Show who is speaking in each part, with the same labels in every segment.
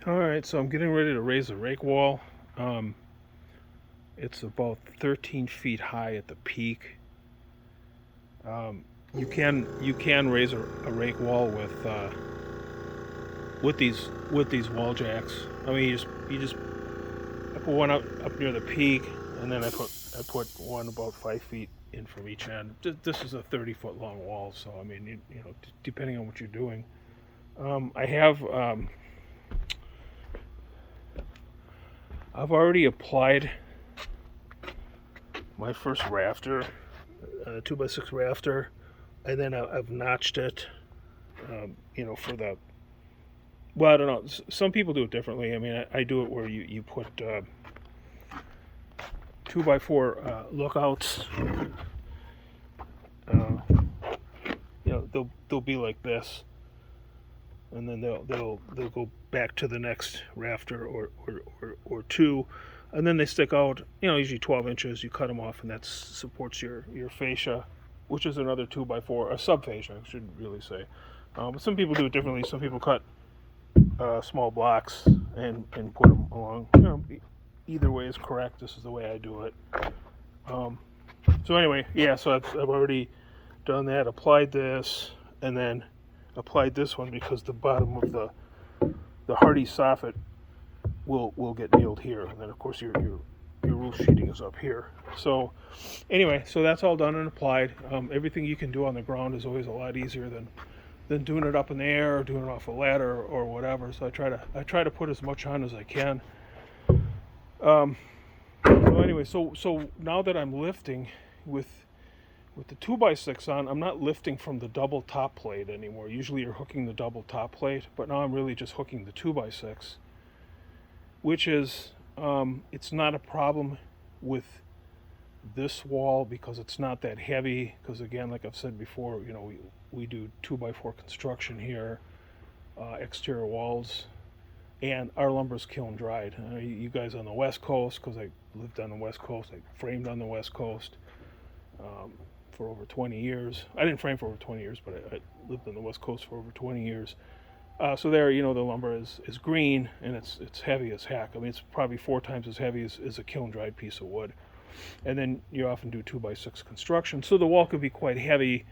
Speaker 1: All right, so I'm getting ready to raise a rake wall. Um, it's about 13 feet high at the peak. You can raise a rake wall with these wall jacks. I mean, you just I put one up near the peak, and then I put one about 5 feet in from each end. This is a 30-foot long wall, so I mean, depending on what you're doing. I have I've already applied my first rafter, 2x6 rafter, and then I've notched it. For the well, I don't know. Some people do it differently. I mean, I do it where you put 2x4 lookouts. Uh, they'll be like this, and then they'll go back to the next rafter or two, and then they stick out. Usually 12 inches. You cut them off, and that supports your fascia, which is another 2x4, a sub fascia, I should really say. But some people do it differently. Some people cut small blocks and put them along. Either way is correct. This is the way I do it. So anyway, yeah. So I've already done that. Applied this, and then applied this one because the bottom of the hardy soffit will get nailed here, and then of course your roof sheeting is up here. So anyway, so that's all done and applied. Everything you can do on the ground is always a lot easier than doing it up in the air or doing it off a ladder or whatever. So I try to put as much on as I can. So anyway, so now that I'm lifting with the 2x6 on, I'm not lifting from the double top plate anymore. Usually you're hooking the double top plate, but now I'm really just hooking the 2x6, which is it's not a problem with this wall because it's not that heavy. Because again, like I've said before, we do 2x4 construction here, exterior walls, and our lumber's kiln dried. You guys on the West Coast, because I lived on the West Coast, I framed on the West Coast for over 20 years. I didn't frame for over 20 years, but I lived on the West Coast for over 20 years. So there, the lumber is green and it's heavy as heck. I mean, it's probably 4 times as heavy as a kiln dried piece of wood. And then you often do 2x6 construction, so the wall could be quite heavy.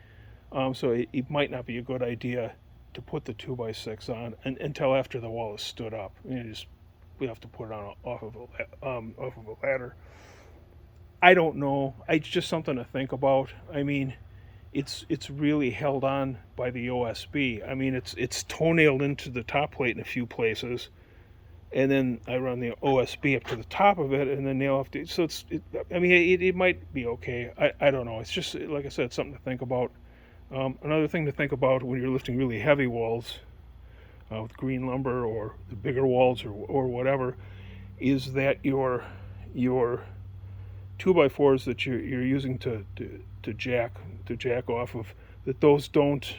Speaker 1: So it might not be a good idea to put the 2x6 on until after the wall is stood up. We have to put it on off of a ladder. I don't know. It's just something to think about. I mean, it's really held on by the OSB. I mean, it's toenailed into the top plate in a few places, and then I run the OSB up to the top of it, and then nail off the. So it might be okay. I don't know. It's just, like I said, it's something to think about. Another thing to think about when you're lifting really heavy walls with green lumber or the bigger walls or whatever is that your 2x4s that you're using to jack off of, that those don't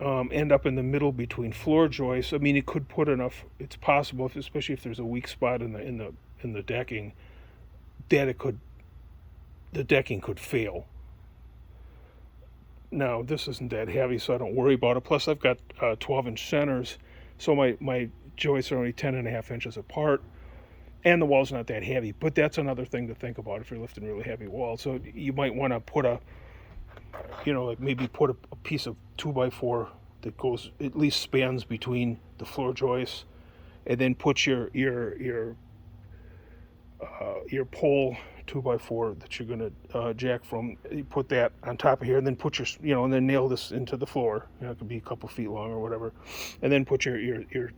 Speaker 1: end up in the middle between floor joists. I mean, it could put enough. It's possible, especially if there's a weak spot in the decking, that the decking could fail. Now, this isn't that heavy, so I don't worry about it. Plus, I've got 12-inch centers, so my joists are only 10.5 inches apart, and the wall's not that heavy. But that's another thing to think about if you're lifting really heavy walls. So you might want to put maybe put a piece of 2x4 that goes, at least spans between the floor joists, and then put your pole 2x4 that you're going to jack from. You put that on top of here, and then put and then nail this into the floor. It could be a couple feet long or whatever, and then put your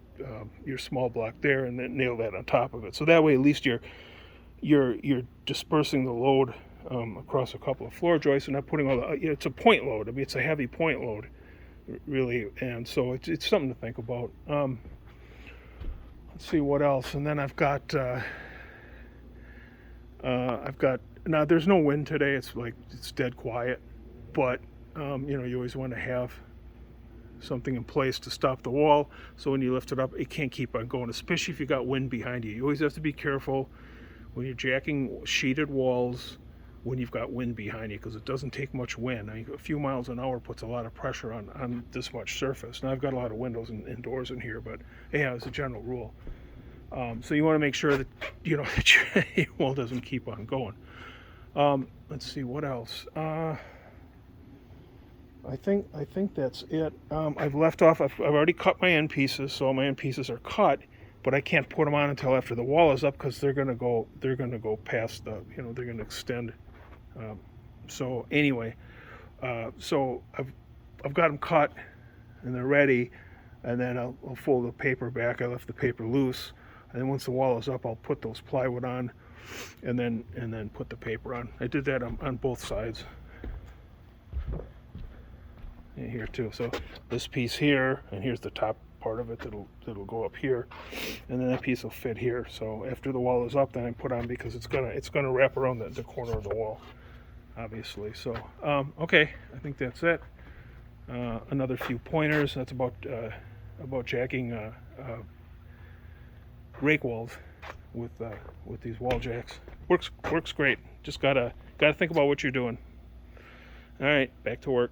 Speaker 1: small block there, and then nail that on top of it. So that way, at least you're dispersing the load across a couple of floor joists, and not putting all the. It's a point load. I mean, it's a heavy point load, really, and so it's something to think about. Let's see what else, and then I've got now. There's no wind today. It's dead quiet, but you always want to have something in place to stop the wall. So when you lift it up, it can't keep on going, especially if you got wind behind you. You always have to be careful when you're jacking sheeted walls when you've got wind behind you, because it doesn't take much wind. I mean, a few miles an hour puts a lot of pressure on this much surface. Now I've got a lot of windows and doors in here, but yeah, as a general rule. So you want to make sure that that your wall doesn't keep on going. Let's see what else. I think that's it. I've left off. I've already cut my end pieces, so my end pieces are cut, but I can't put them on until after the wall is up, because they're gonna go past the, they're gonna extend. So anyway, so I've got them cut and they're ready, and then I'll fold the paper back. I left the paper loose, and then once the wall is up, I'll put those plywood on, and then put the paper on. I did that on both sides. And here too. So this piece here, and here's the top part of it that'll go up here, and then that piece will fit here. So after the wall is up, then I put on, because it's gonna wrap around the corner of the wall, obviously. So okay, I think that's it. Another few pointers. That's about jacking rake walls with these wall jacks. Works great. Just gotta think about what you're doing. All right, back to work.